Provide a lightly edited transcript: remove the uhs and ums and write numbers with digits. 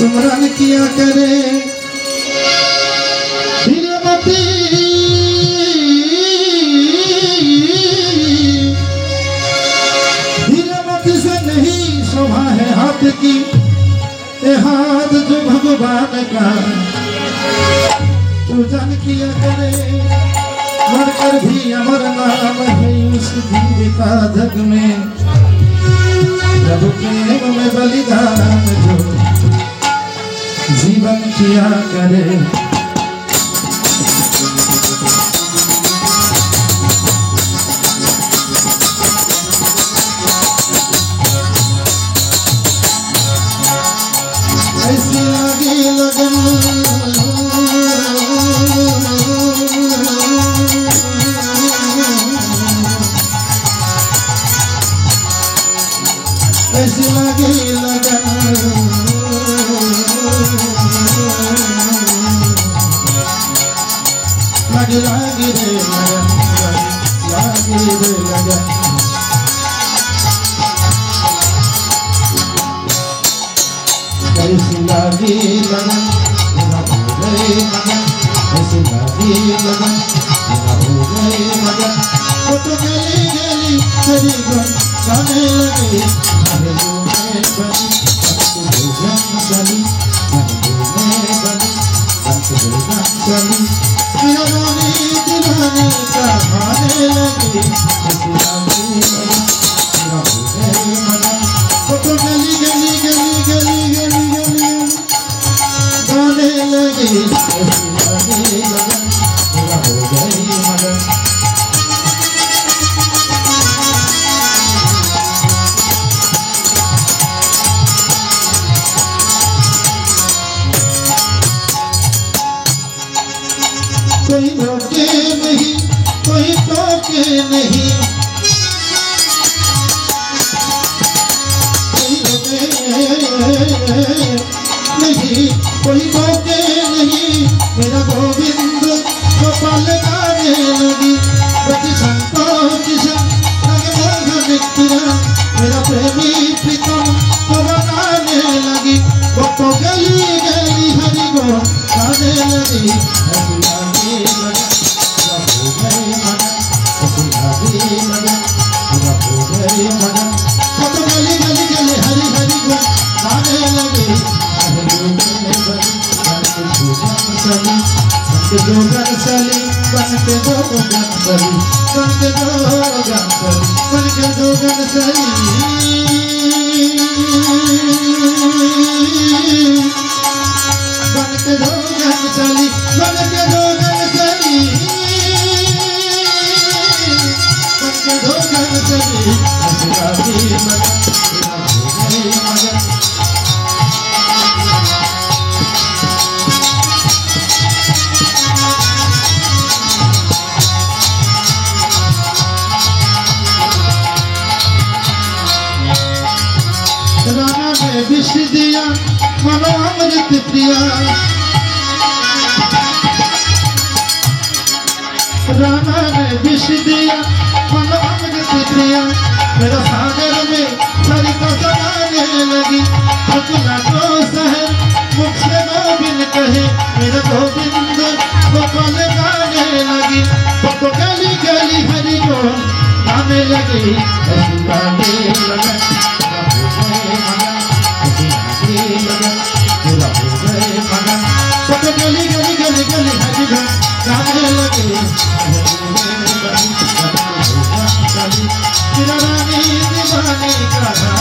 सुमरन किया करे धीरेमती धीरेमती से नहीं शोभा है हाथ की ये हाथ जो भगवान का पूजन किया करे मरकर भी अमर नाम है उस जीविका जग में प्रभु प्रेम में बलिदान जो जीवन किया करे ऐसी लगी लगन ऐसी लगी लगन लागी रे लगन लागी रे लगन ऐसी लागी लगन मेरा हो गए मगन ऐसी लागी लगन मेरा हो गए मगन वो तो गली गली तेरी गुन गाने लगे महलों में बनी भोजन चली महलों में बनी भोजन चली दीवानी दीवानी का खाने लगी ऐसी लागी लगन मेरा हो गए मगन वो तो गली गली गली गली गली गली गाने लगी ऐसी लागी लगन मेरा हो गए मगन कोई रोके नहीं कोई टोके नहीं कोई रोके नहीं कोई टोके नहीं मेरा गोविंद गोपाल गाने लगी प्रति संतोष लगे मोहन किया मेरा प्रेमी प्रीतम को गाने लगी वो तो गली गली हरि गो गाने लगी जोगन सली बनके जोगन सली बनके जोगन सली बनके जोगन सली बनके जोगन सली बनके जोगन सली बनके जोगन सली असराधी मगन मगन राना ने विष दिया मनो अमृत प्रिया राना ने विष दिया मनो अमृत प्रिया मेरा सागर में सरिता समाने लगी अपना को शहर मुख से गोविंद कहे मेरा गोविंद गोपाल गाने लगी तो गली गली हरि को गाने लगी ऐसी गाने लगा गली गली गली गली हरि घन गाने लगे रानी दीवानी का